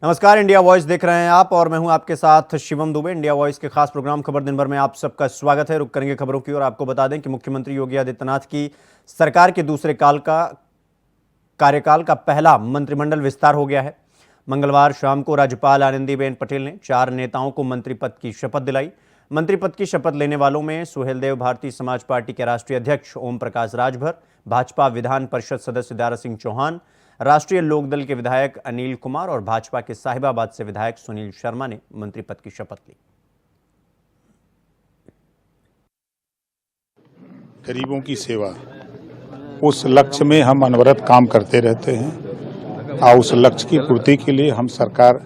नमस्कार, India voice देख रहे हैं आप और मैं हूं आपके साथ शिवम दुबे। इंडिया वॉइस के खास प्रोग्राम खबर दिन भर में आप सबका स्वागत है। रुक करेंगे खबरों की और आपको बता दें कि मुख्यमंत्री योगी आदित्यनाथ की सरकार के दूसरे कार्यकाल का पहला मंत्रिमंडल विस्तार हो गया है। मंगलवार शाम को राज्यपाल आनंदीबेन पटेल ने 4 नेताओं को मंत्री पद की शपथ दिलाई। मंत्री पद की शपथ लेने वालों में सुहेलदेव भारतीय समाज पार्टी के राष्ट्रीय अध्यक्ष ओम प्रकाश राजभर, भाजपा विधान परिषद सदस्य दारा सिंह चौहान, राष्ट्रीय लोकदल के विधायक अनिल कुमार और भाजपा के साहिबाबाद से विधायक सुनील शर्मा ने मंत्री पद की शपथ ली। गरीबों की सेवा, उस लक्ष्य में हम अनवरत काम करते रहते हैं और उस लक्ष्य की पूर्ति के लिए हम सरकार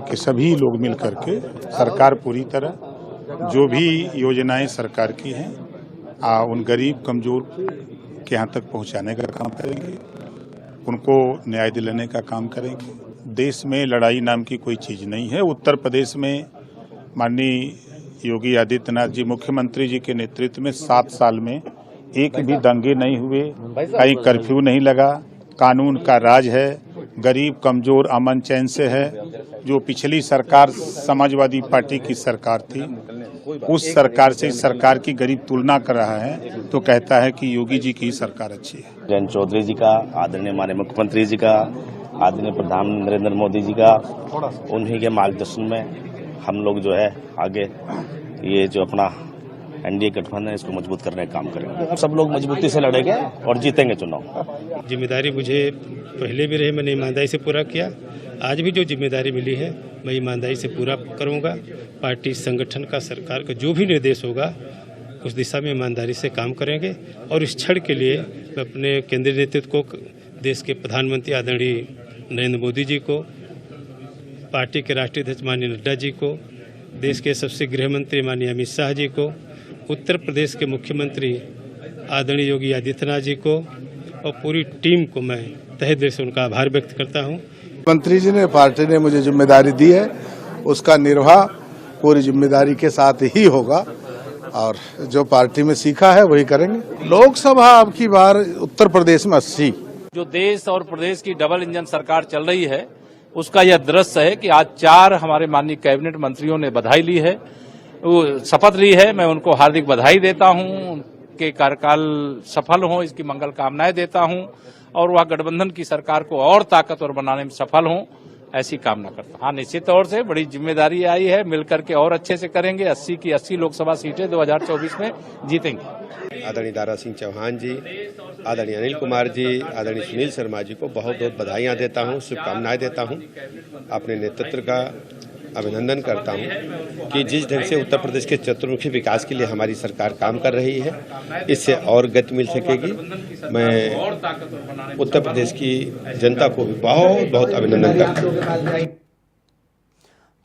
के सभी लोग मिल करके सरकार पूरी तरह जो भी योजनाएं सरकार की हैं उन गरीब कमजोर के यहाँ तक पहुंचाने का काम करेंगे, उनको न्याय दिलाने का काम करेंगे। देश में लड़ाई नाम की कोई चीज नहीं है। उत्तर प्रदेश में माननीय योगी आदित्यनाथ जी मुख्यमंत्री जी के नेतृत्व में 7 साल में एक भी दंगे नहीं हुए, कहीं कर्फ्यू नहीं लगा, कानून का राज है, गरीब कमजोर अमन चैन से है। जो पिछली सरकार समाजवादी पार्टी की सरकार थी, उस सरकार से इस सरकार की गरीब तुलना कर रहा है तो कहता है कि योगी जी की सरकार अच्छी है। जयंत चौधरी जी का, आदरणीय माननीय मुख्यमंत्री जी का, आदरणीय प्रधानमंत्री नरेंद्र मोदी जी का, उन्हीं के मार्गदर्शन में हम लोग जो है आगे ये जो अपना एनडीए गठबंधन है इसको मजबूत करने का काम करेंगे। सब लोग मजबूती से लड़ेंगे और जीतेंगे चुनाव। जिम्मेदारी मुझे पहले भी रही, मैंने ईमानदारी से पूरा किया। आज भी जो जिम्मेदारी मिली है मैं ईमानदारी से पूरा करूंगा। पार्टी संगठन का, सरकार का जो भी निर्देश होगा उस दिशा में ईमानदारी से काम करेंगे और इस क्षण के लिए मैं अपने केंद्रीय नेतृत्व को, देश के प्रधानमंत्री आदरणीय नरेंद्र मोदी जी को, पार्टी के राष्ट्रीय अध्यक्ष माननीय नड्डा जी को, देश के सबसे गृह मंत्री माननीय अमित शाह जी को, उत्तर प्रदेश के मुख्यमंत्री आदरणीय योगी आदित्यनाथ जी को और पूरी टीम को मैं तहे दिल से उनका आभार व्यक्त करता हूं। मंत्री जी ने, पार्टी ने मुझे जिम्मेदारी दी है, उसका निर्वाह पूरी जिम्मेदारी के साथ ही होगा और जो पार्टी में सीखा है वही करेंगे। लोकसभा अब की बार उत्तर प्रदेश में 80। जो देश और प्रदेश की डबल इंजन सरकार चल रही है उसका यह दृश्य है कि आज 4 हमारे माननीय कैबिनेट मंत्रियों ने बधाई ली है, शपथ ली है। मैं उनको हार्दिक बधाई देता हूं, उनके कार्यकाल सफल हो इसकी मंगल कामनाएं देता हूं और वह गठबंधन की सरकार को और ताकतवर बनाने में सफल हों ऐसी कामना करता हूं। हाँ, निश्चित तौर से बड़ी जिम्मेदारी आई है, मिलकर के और अच्छे से करेंगे। 80 की 80 लोकसभा सीटें 2024 में जीतेंगे। आदरणीय दारा सिंह चौहान जी, आदरणीय अनिल कुमार जी, आदरणीय सुनील शर्मा जी को बहुत बहुत बधाइयां देता हूं, शुभकामनाएं देता हूं। अपने नेतृत्व का अभिनंदन करता हूं कि जिस ढंग से उत्तर प्रदेश के चतुर्मुखी विकास के लिए हमारी सरकार काम कर रही है, इससे और गति मिल सकेगी। मैं उत्तर प्रदेश की जनता को भी बहुत बहुत अभिनंदन करता हूं।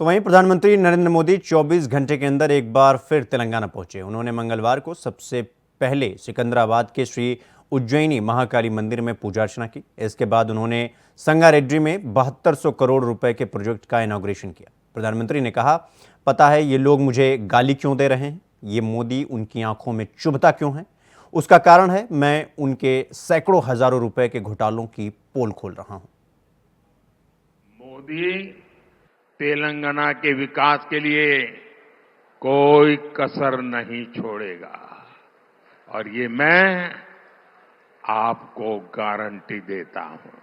तो वहीं प्रधानमंत्री नरेंद्र मोदी 24 घंटे के अंदर एक बार फिर तेलंगाना पहुंचे। उन्होंने मंगलवार को सबसे पहले सिकंदराबाद के श्री उज्जैनी महाकाली मंदिर में पूजा अर्चना की। इसके बाद उन्होंने संगारेड्डी में 7200 करोड़ रुपए के प्रोजेक्ट का इनॉग्रेशन किया। प्रधानमंत्री ने कहा, पता है ये लोग मुझे गाली क्यों दे रहे हैं, ये मोदी उनकी आंखों में चुभता क्यों है, उसका कारण है मैं उनके सैकड़ों हजारों रुपए के घोटालों की पोल खोल रहा हूं। मोदी तेलंगाना के विकास के लिए कोई कसर नहीं छोड़ेगा और ये मैं आपको गारंटी देता हूं।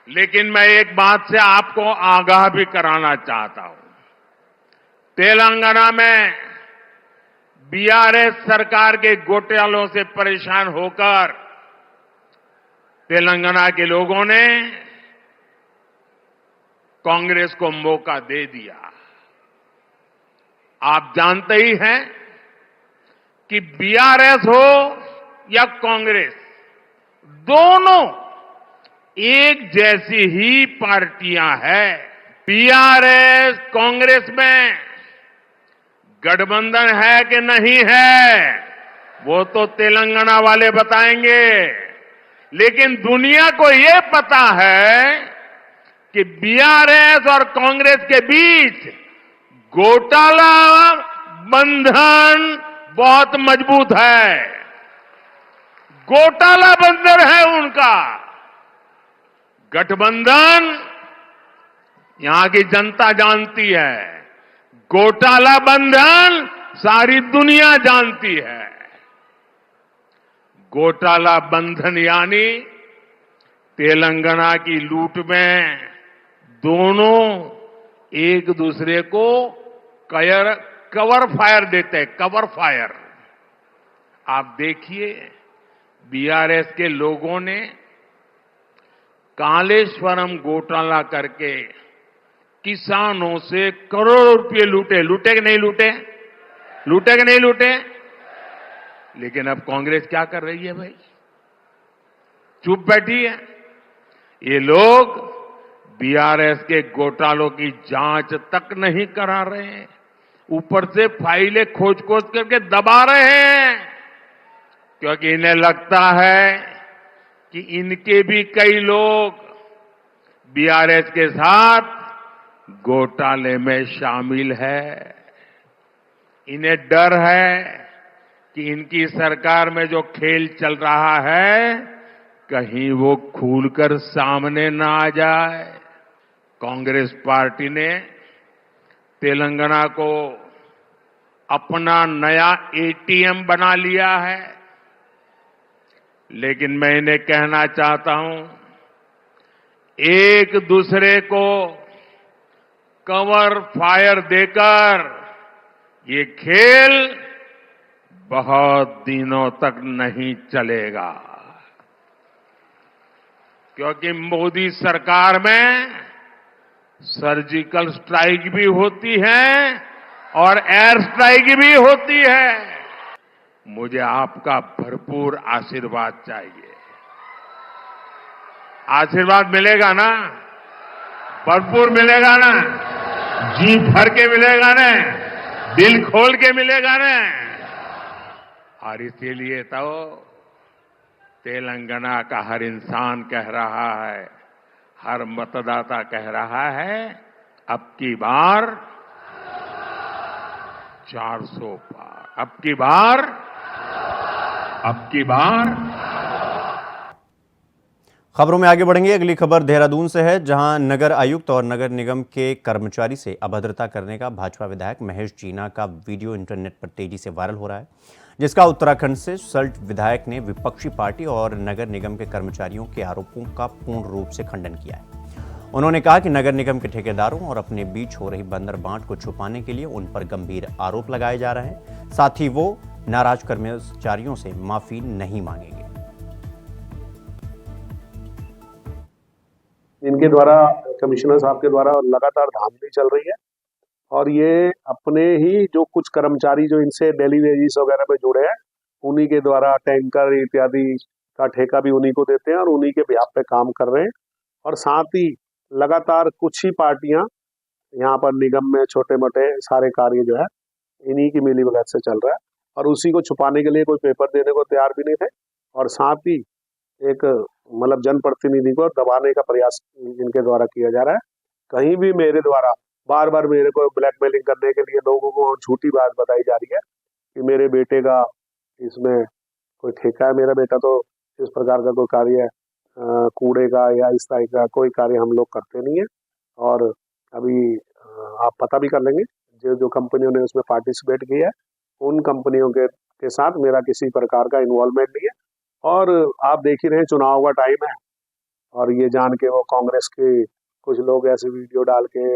लेकिन मैं एक बात से आपको आगाह भी कराना चाहता हूं। तेलंगाना में बीआरएस सरकार के घोटालों से परेशान होकर तेलंगाना के लोगों ने कांग्रेस को मौका दे दिया। आप जानते ही हैं कि बीआरएस हो या कांग्रेस, दोनों एक जैसी ही पार्टियां हैं। बीआरएस कांग्रेस में गठबंधन है कि नहीं है वो तो तेलंगाना वाले बताएंगे, लेकिन दुनिया को ये पता है कि बीआरएस और कांग्रेस के बीच घोटाला बंधन बहुत मजबूत है। घोटाला बंधन है उनका। गठबंधन यहां की जनता जानती है, घोटाला बंधन सारी दुनिया जानती है। घोटाला बंधन यानी तेलंगाना की लूट में दोनों एक दूसरे को कवर फायर देते हैं, कवर फायर। आप देखिए, बीआरएस के लोगों ने कालेश्वरम घोटाला करके किसानों से करोड़ों रुपए लूटे। लूटे कि नहीं लूटे? लूटे कि नहीं लूटे? लेकिन अब कांग्रेस क्या कर रही है भाई? चुप बैठी है। ये लोग बीआरएस के घोटालों की जांच तक नहीं करा रहे हैं, ऊपर से फाइलें खोज खोज करके दबा रहे हैं, क्योंकि इन्हें लगता है कि इनके भी कई लोग बीआरएस के साथ घोटाले में शामिल है। इन्हें डर है कि इनकी सरकार में जो खेल चल रहा है कहीं वो खुलकर सामने ना आ जाए। कांग्रेस पार्टी ने तेलंगाना को अपना नया एटीएम बना लिया है, लेकिन मैं इन्हें कहना चाहता हूं, एक दूसरे को कवर फायर देकर ये खेल बहुत दिनों तक नहीं चलेगा, क्योंकि मोदी सरकार में सर्जिकल स्ट्राइक भी होती है और एयर स्ट्राइक भी होती है। मुझे आपका भरपूर आशीर्वाद चाहिए। आशीर्वाद मिलेगा ना? भरपूर मिलेगा ना? जी भर के मिलेगा ना? दिल खोल के मिलेगा ना? और इसीलिए तो तेलंगाना का हर इंसान कह रहा है, हर मतदाता कह रहा है, अब की बार 400 पार, अब की बार खबरों में आगे बढ़ेंगे। अगली खबर देहरादून से है, जहां नगर आयुक्त और नगर निगम के कर्मचारी से अभद्रता करने का भाजपा विधायक महेश जीना का वीडियो इंटरनेट पर तेजी से वायरल हो रहा है, जिसका उत्तराखंड से सल्ट विधायक ने विपक्षी पार्टी और नगर निगम के कर्मचारियों के आरोपों का पूर्ण रूप से खंडन किया है। उन्होंने कहा कि नगर निगम के ठेकेदारों और अपने बीच हो रही बंदर बांट को छुपाने के लिए उन पर गंभीर आरोप लगाए जा रहे हैं। साथ ही वो नाराज कर्मचारियों से माफी नहीं मांगेंगे। इनके द्वारा, कमिश्नर साहब के द्वारा लगातार धांधली चल रही है, और ये अपने ही जो कुछ कर्मचारी जो इनसे डेली वेजेस वगैरह पे जुड़े हैं, उन्हीं के द्वारा टैंकर इत्यादि का ठेका भी उन्हीं को देते हैं और उन्हीं के बिहाफ पे काम कर रहे हैं। और साथ ही लगातार कुछ ही पार्टियां यहाँ पर निगम में छोटे मोटे सारे कार्य जो है इन्हीं की मिलीभगत से चल रहा है, और उसी को छुपाने के लिए कोई पेपर देने को तैयार भी नहीं थे, और साथ ही एक मतलब जनप्रतिनिधि को दबाने का प्रयास इनके द्वारा किया जा रहा है। कहीं भी मेरे द्वारा बार बार मेरे को ब्लैकमेलिंग करने के लिए लोगों को झूठी बात बताई जा रही है कि मेरे बेटे का इसमें कोई ठेका है। मेरा बेटा तो इस प्रकार का कोई कार्य कूड़े का या इस तरह का कोई कार्य हम लोग करते नहीं है। और अभी आप पता भी कर लेंगे, जो कंपनियों ने उसमें पार्टिसिपेट किया है उन कंपनियों के साथ मेरा किसी प्रकार का इन्वॉल्वमेंट नहीं है। और आप देख ही रहे हैं, चुनाव का टाइम है, और ये जान के वो कांग्रेस के कुछ लोग ऐसे वीडियो डाल के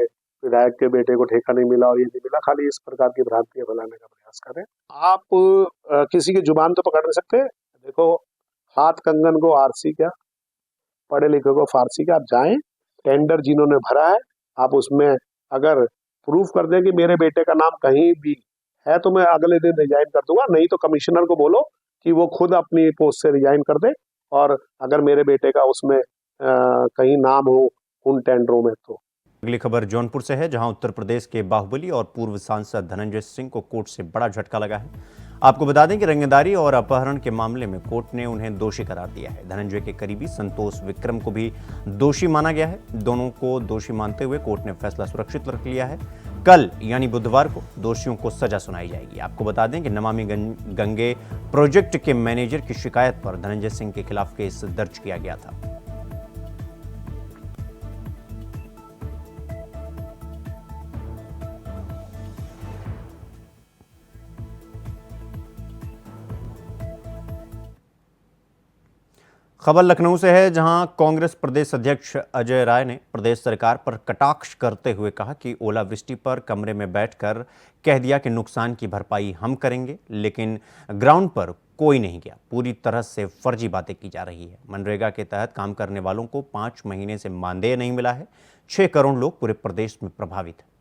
विधायक के बेटे को ठेका नहीं मिला और ये नहीं मिला, खाली इस प्रकार की भ्रांतियां फैलाने का प्रयास कर रहे हैं। आप किसी की जुबान तो पकड़ नहीं सकते। देखो, हाथ कंगन को आरसी क्या, पढ़े लिखे को फारसी क्या। आप जाएं, टेंडर जिन्होंने भरा है, आप उसमें अगर प्रूफ कर दें कि मेरे बेटे का नाम कहीं भी है तो मैं अगले दिन रिजाइन कर दूंगा, नहीं तो कमिश्नर को बोलो कि वो खुद अपनी पोस्ट से रिजाइन कर दे। और अगर मेरे बेटे का उसमें कहीं नाम हो उन टेंडरों में तो। अगली खबर जौनपुर से है, जहां उत्तर प्रदेश के बाहुबली और पूर्व सांसद धनंजय सिंह को कोर्ट से बड़ा झटका लगा है। आपको बता दें कि रंगदारी और अपहरण के मामले में कोर्ट ने उन्हें दोषी करार दिया है। धनंजय के करीबी संतोष विक्रम को भी दोषी माना गया है। दोनों को दोषी मानते हुए कोर्ट ने फैसला सुरक्षित रख लिया है। कल यानी बुधवार को दोषियों को सजा सुनाई जाएगी। आपको बता दें कि नमामि गंगे प्रोजेक्ट के मैनेजर की शिकायत पर धनंजय सिंह के खिलाफ केस दर्ज किया गया था। खबर लखनऊ से है, जहां कांग्रेस प्रदेश अध्यक्ष अजय राय ने प्रदेश सरकार पर कटाक्ष करते हुए कहा कि ओलावृष्टि पर कमरे में बैठकर कह दिया कि नुकसान की भरपाई हम करेंगे, लेकिन ग्राउंड पर कोई नहीं गया। पूरी तरह से फर्जी बातें की जा रही है। मनरेगा के तहत काम करने वालों को 5 महीने से मानदेय नहीं मिला है। 6 करोड़ लोग पूरे प्रदेश में प्रभावित हैं।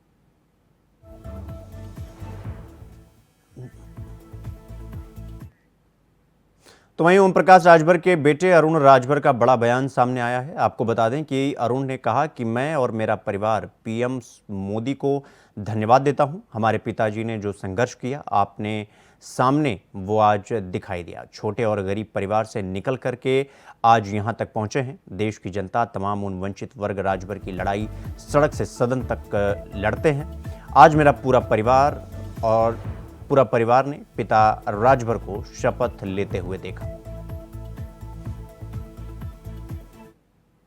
तो वहीं ओम प्रकाश राजभर के बेटे अरुण राजभर का बड़ा बयान सामने आया है। आपको बता दें कि अरुण ने कहा कि मैं और मेरा परिवार पीएम मोदी को धन्यवाद देता हूं। हमारे पिताजी ने जो संघर्ष किया आपने सामने वो आज दिखाई दिया। छोटे और गरीब परिवार से निकल करके आज यहां तक पहुंचे हैं। देश की जनता तमाम उन वंचित वर्ग राजभर की लड़ाई सड़क से सदन तक लड़ते हैं। आज मेरा पूरा परिवार ने पिता राजभर को शपथ लेते हुए देखा।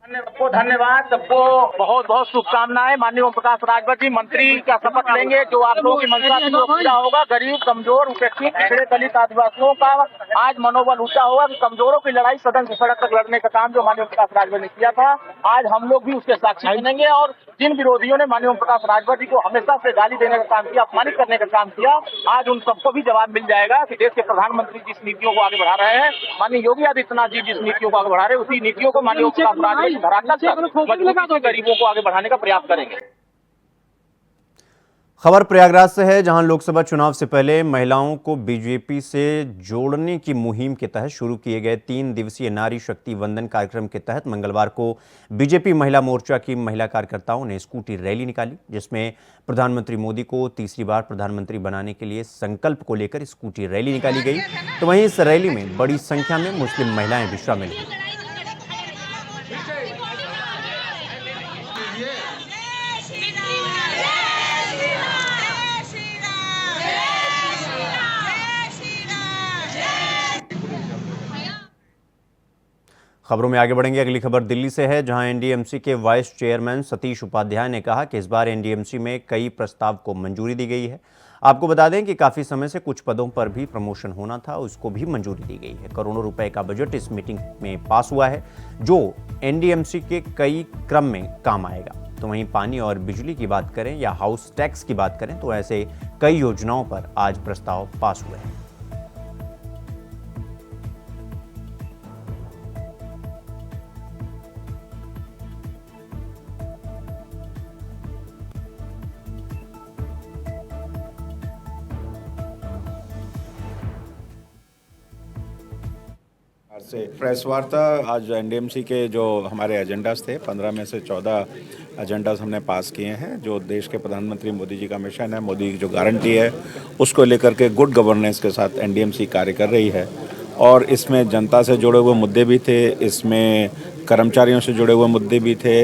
सबको धन्यवाद, सबको बहुत बहुत शुभकामनाएं। माननीय ओम प्रकाश राजभर जी मंत्री का शपथ लेंगे, जो आप लोगों की मंशा से पूरा होगा। गरीब, कमजोर, उपेक्षित, पिछड़े, दलित, आदिवासियों का आज मनोबल ऊंचा होगा। कमजोरों की लड़ाई सदन से सड़क तक लड़ने का काम जो माननीय ओम प्रकाश राजभर ने किया था, आज हम लोग भी उसके साक्षी बनेंगे। और जिन विरोधियों ने माननीय ओम प्रकाश राजभर जी को हमेशा से गाली देने का काम किया, अपमानित करने का काम किया, आज उन सबको भी जवाब मिल जाएगा कि देश के प्रधानमंत्री जिस नीतियों को आगे बढ़ा रहे हैं, माननीय योगी आदित्यनाथ जी जिस नीतियों को आगे बढ़ा रहे हैं, उसी नीतियों को माननीय ओम प्रकाश राजभर जी धरातल तक गरीबों को आगे बढ़ाने का प्रयास करेंगे। खबर प्रयागराज से है, जहां लोकसभा चुनाव से पहले महिलाओं को बीजेपी से जोड़ने की मुहिम के तहत शुरू किए गए 3 दिवसीय नारी शक्ति वंदन कार्यक्रम के तहत मंगलवार को बीजेपी महिला मोर्चा की महिला कार्यकर्ताओं ने स्कूटी रैली निकाली, जिसमें प्रधानमंत्री मोदी को तीसरी बार प्रधानमंत्री बनाने के लिए संकल्प को लेकर स्कूटी रैली निकाली गई। तो वहीं इस रैली में बड़ी संख्या में मुस्लिम महिलाएं भी शामिल हुई। खबरों में आगे बढ़ेंगे। अगली खबर दिल्ली से है, जहां एनडीएमसी के वाइस चेयरमैन सतीश उपाध्याय ने कहा कि इस बार एनडीएमसी में कई प्रस्ताव को मंजूरी दी गई है। आपको बता दें कि काफी समय से कुछ पदों पर भी प्रमोशन होना था, उसको भी मंजूरी दी गई है। करोड़ों रुपए का बजट इस मीटिंग में पास हुआ है, जो एनडीएमसी के कई क्रम में काम आएगा। तो वहीं पानी और बिजली की बात करें या हाउस टैक्स की बात करें, तो ऐसे कई योजनाओं पर आज प्रस्ताव पास हुए हैं। से प्रेस वार्ता आज एनडीएमसी के जो हमारे एजेंडास थे, 15 में से 14 एजेंडास हमने पास किए हैं। जो देश के प्रधानमंत्री मोदी जी का मिशन है, मोदी की जो गारंटी है, उसको लेकर के गुड गवर्नेंस के साथ एनडीएमसी कार्य कर रही है। और इसमें जनता से जुड़े हुए मुद्दे भी थे, इसमें कर्मचारियों से जुड़े हुए मुद्दे भी थे,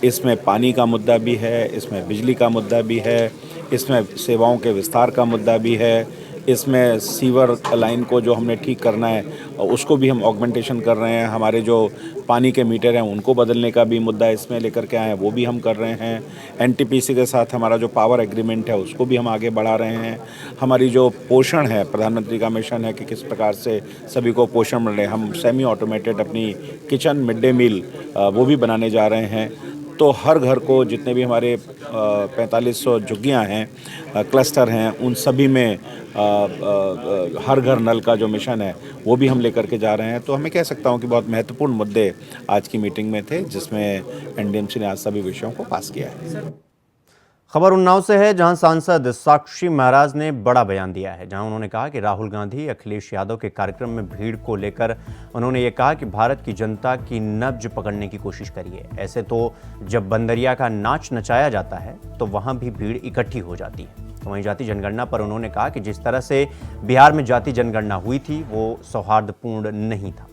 इसमें पानी का मुद्दा भी है, इसमें बिजली का मुद्दा भी है, इसमें सेवाओं के विस्तार का मुद्दा भी है, इसमें सीवर लाइन को जो हमने ठीक करना है उसको भी हम ऑगमेंटेशन कर रहे हैं। हमारे जो पानी के मीटर हैं उनको बदलने का भी मुद्दा इसमें लेकर के आए हैं, वो भी हम कर रहे हैं। एनटीपीसी के साथ हमारा जो पावर एग्रीमेंट है उसको भी हम आगे बढ़ा रहे हैं। हमारी जो पोषण है, प्रधानमंत्री का मिशन है कि किस प्रकार से सभी को पोषण मिले, हम सेमी ऑटोमेटेड अपनी किचन मिड डे मील वो भी बनाने जा रहे हैं। तो हर घर को, जितने भी हमारे 4500 झुग्गियाँ हैं, क्लस्टर हैं, उन सभी में हर घर नल का जो मिशन है वो भी हम लेकर के जा रहे हैं। तो हमें कह सकता हूँ कि बहुत महत्वपूर्ण मुद्दे आज की मीटिंग में थे, जिसमें एनडीएमसी ने आज सभी विषयों को पास किया है। खबर उन्नाव से है, जहां सांसद साक्षी महाराज ने बड़ा बयान दिया है, जहां उन्होंने कहा कि राहुल गांधी, अखिलेश यादव के कार्यक्रम में भीड़ को लेकर उन्होंने ये कहा कि भारत की जनता की नब्ज पकड़ने की कोशिश करिए। ऐसे तो जब बंदरिया का नाच नचाया जाता है तो वहां भी भीड़ इकट्ठी हो जाती है। तो वहीं जाति जनगणना पर उन्होंने कहा कि जिस तरह से बिहार में जाति जनगणना हुई थी वो सौहार्दपूर्ण नहीं था।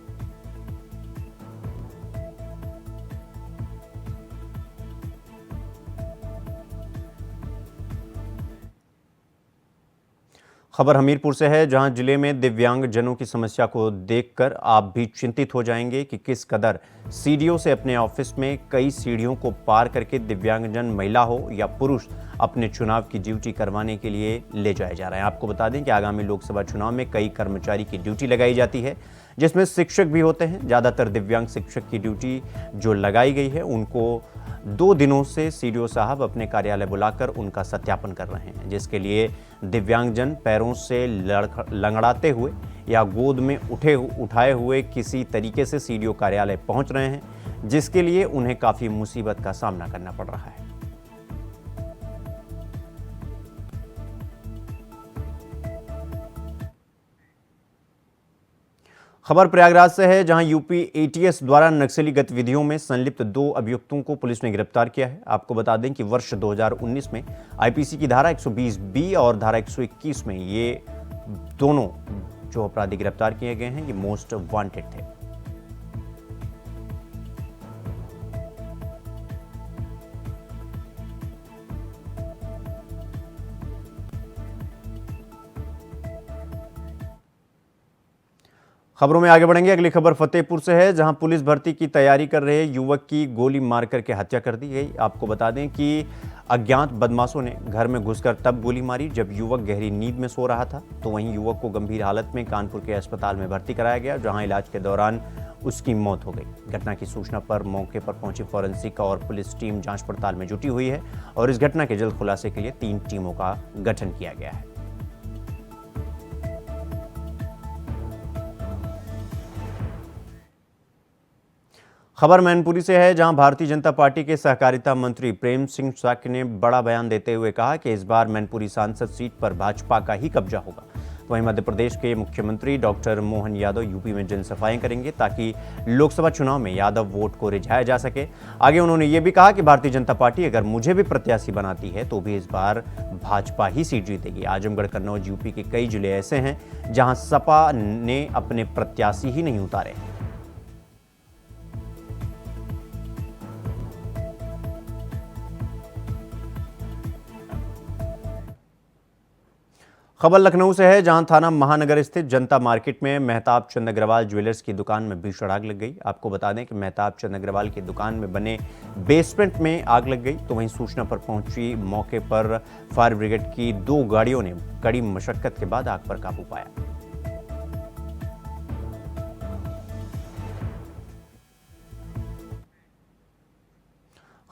खबर हमीरपुर से है, जहां जिले में दिव्यांग जनों की समस्या को देखकर आप भी चिंतित हो जाएंगे कि किस कदर सीढ़ियों से अपने ऑफिस में कई सीढ़ियों को पार करके दिव्यांगजन महिला हो या पुरुष अपने चुनाव की ड्यूटी करवाने के लिए ले जाए जा रहे हैं। आपको बता दें कि आगामी लोकसभा चुनाव में कई कर्मचारी की ड्यूटी लगाई जाती है, जिसमें शिक्षक भी होते हैं। ज़्यादातर दिव्यांग शिक्षक की ड्यूटी जो लगाई गई है उनको 2 दिनों से सीडीओ साहब अपने कार्यालय बुलाकर उनका सत्यापन कर रहे हैं, जिसके लिए दिव्यांगजन पैरों से लंगड़ाते हुए या गोद में उठाए हुए किसी तरीके से सीडीओ कार्यालय पहुंच रहे हैं, जिसके लिए उन्हें काफ़ी मुसीबत का सामना करना पड़ रहा है। खबर प्रयागराज से है, जहां यूपी एटीएस द्वारा नक्सली गतिविधियों में संलिप्त 2 अभियुक्तों को पुलिस ने गिरफ्तार किया है। आपको बता दें कि वर्ष 2019 में आईपीसी की धारा 120B और धारा 121 में ये दोनों जो अपराधी गिरफ्तार किए गए हैं, ये मोस्ट वांटेड थे। खबरों में आगे बढ़ेंगे। अगली खबर फतेहपुर से है, जहां पुलिस भर्ती की तैयारी कर रहे युवक की गोली मारकर के हत्या कर दी गई। आपको बता दें कि अज्ञात बदमाशों ने घर में घुसकर तब गोली मारी जब युवक गहरी नींद में सो रहा था। तो वहीं युवक को गंभीर हालत में कानपुर के अस्पताल में भर्ती कराया गया, जहां इलाज के दौरान उसकी मौत हो गई। घटना की सूचना पर मौके पर पहुंची फॉरेंसिक और पुलिस टीम जांच पड़ताल में जुटी हुई है और इस घटना के जल्द खुलासे के लिए 3 टीमों का गठन किया गया है। खबर मैनपुरी से है, जहां भारतीय जनता पार्टी के सहकारिता मंत्री प्रेम सिंह साक्य ने बड़ा बयान देते हुए कहा कि इस बार मैनपुरी सांसद सीट पर भाजपा का ही कब्जा होगा। वहीं मध्य प्रदेश के मुख्यमंत्री डॉक्टर मोहन यादव यूपी में जनसभाएं करेंगे ताकि लोकसभा चुनाव में यादव वोट को रिझाया जा सके। आगे उन्होंने ये भी कहा कि भारतीय जनता पार्टी अगर मुझे भी प्रत्याशी बनाती है तो भी इस बार भाजपा ही सीट जीतेगी। आजमगढ़, कन्नौज, यूपी के कई जिले ऐसे हैं जहां सपा ने अपने प्रत्याशी ही नहीं उतारे। खबर लखनऊ से है, जहां थाना महानगर स्थित जनता मार्केट में मेहताब चंद अग्रवाल ज्वेलर्स की दुकान में भीषण आग लग गई। आपको बता दें कि मेहताब चंद अग्रवाल की दुकान में बने बेसमेंट में आग लग गई। तो वहीं सूचना पर पहुंची मौके पर फायर ब्रिगेड की 2 गाड़ियों ने कड़ी मशक्कत के बाद आग पर काबू पाया।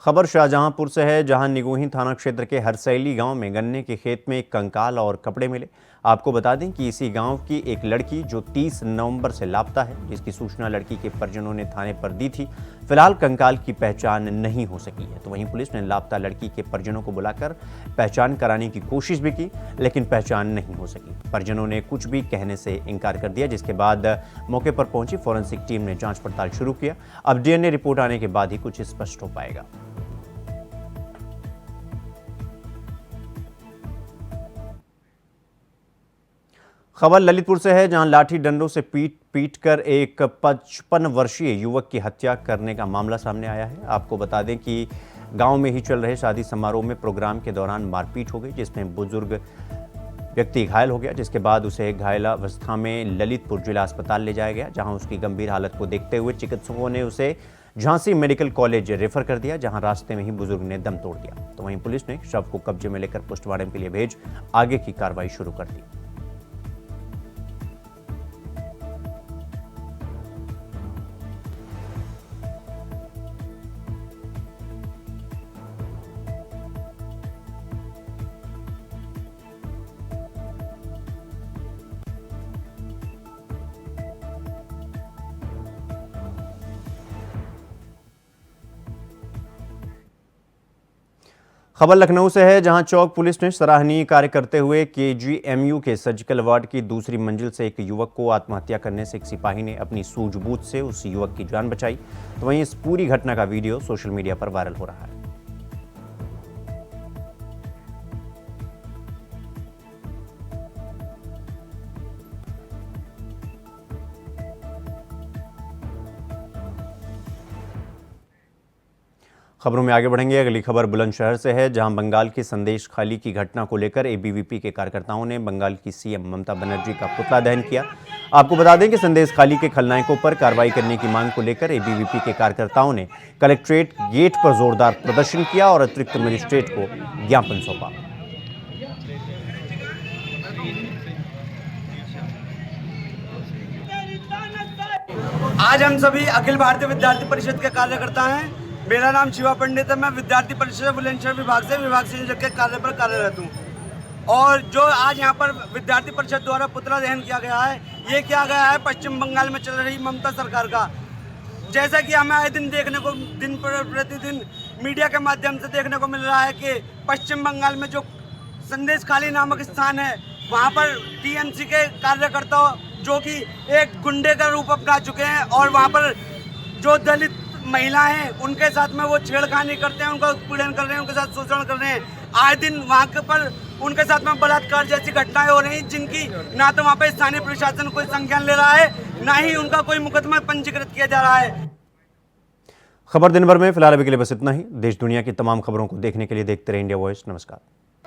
खबर शाहजहांपुर से है, जहां निगोही थाना क्षेत्र के हरसैली गांव में गन्ने के खेत में एक कंकाल और कपड़े मिले। आपको बता दें कि इसी गांव की एक लड़की जो 30 नवंबर से लापता है, जिसकी सूचना लड़की के परिजनों ने थाने पर दी थी। फिलहाल कंकाल की पहचान नहीं हो सकी है। तो वहीं पुलिस ने लापता लड़की के परिजनों को बुलाकर पहचान कराने की कोशिश भी की, लेकिन पहचान नहीं हो सकी। परिजनों ने कुछ भी कहने से इनकार कर दिया, जिसके बाद मौके पर पहुंची फॉरेंसिक टीम ने जांच पड़ताल शुरू किया। अब डीएनए रिपोर्ट आने के बाद ही कुछ स्पष्ट हो पाएगा। खबर ललितपुर से है, जहां लाठी डंडों से पीट कर एक 55 वर्षीय युवक की हत्या करने का मामला सामने आया है। आपको बता दें कि गांव में ही चल रहे शादी समारोह में प्रोग्राम के दौरान मारपीट हो गई, जिसमें बुजुर्ग व्यक्ति घायल हो गया, जिसके बाद उसे घायलावस्था में ललितपुर जिला अस्पताल ले जाया गया, जहां उसकी गंभीर हालत को देखते हुए चिकित्सकों ने उसे झांसी मेडिकल कॉलेज रेफर कर दिया, जहां रास्ते में ही बुजुर्ग ने दम तोड़ दिया। तो वहीं पुलिस ने शव को कब्जे में लेकर पोस्टमार्टम के लिए भेज आगे की कार्रवाई शुरू कर दी। खबर लखनऊ से है, जहां चौक पुलिस ने सराहनीय कार्य करते हुए केजीएमयू के सर्जिकल वार्ड की दूसरी मंजिल से एक युवक को आत्महत्या करने से एक सिपाही ने अपनी सूझबूझ से उस युवक की जान बचाई। तो वहीं इस पूरी घटना का वीडियो सोशल मीडिया पर वायरल हो रहा है। खबरों में आगे बढ़ेंगे। अगली खबर बुलंदशहर से है, जहां बंगाल की संदेश खाली की घटना को लेकर एबीवीपी के कार्यकर्ताओं ने बंगाल की सीएम ममता बनर्जी का पुतला दहन किया। आपको बता दें कि संदेश खाली के खलनायकों पर कार्रवाई करने की मांग को लेकर एबीवीपी के कार्यकर्ताओं ने कलेक्ट्रेट गेट पर जोरदार प्रदर्शन किया और अतिरिक्त मजिस्ट्रेट को ज्ञापन सौंपा। आज हम सभी अखिल भारतीय विद्यार्थी परिषद के कार्यकर्ता हैं। मेरा नाम शिवा पंडित है। मैं विद्यार्थी परिषद बुलंदशहर विभाग संयोजक के कार्य पर कार्यरत हूँ। और जो आज यहाँ पर विद्यार्थी परिषद द्वारा पुतला दहन किया गया है, ये किया गया है पश्चिम बंगाल में चल रही ममता सरकार का। जैसा कि हमें आए दिन देखने को, दिन प्रतिदिन मीडिया के माध्यम से देखने को मिल रहा है कि पश्चिम बंगाल में जो संदेश खाली नामक स्थान है, वहाँ पर टीएमसी के कार्यकर्ता जो कि एक गुंडे का रूप अपना चुके हैं और वहाँ पर जो दलित महिलाएं हैं उनके साथ में वो छेड़खानी करते हैं, उनका उत्पीड़न कर रहे हैं, उनके साथ शोषण कर रहे हैं। आए दिन वहाँ के पर उनके साथ में बलात्कार जैसी घटनाएं हो रही हैं, जिनकी ना तो वहाँ पे स्थानीय प्रशासन कोई संज्ञान ले रहा है, ना ही उनका कोई मुकदमा पंजीकृत किया जा रहा है। खबर दिन भर में फिलहाल अभी के लिए बस इतना ही। देश दुनिया की तमाम खबरों को देखने के लिए देखते रहिए इंडिया वॉइस। नमस्कार।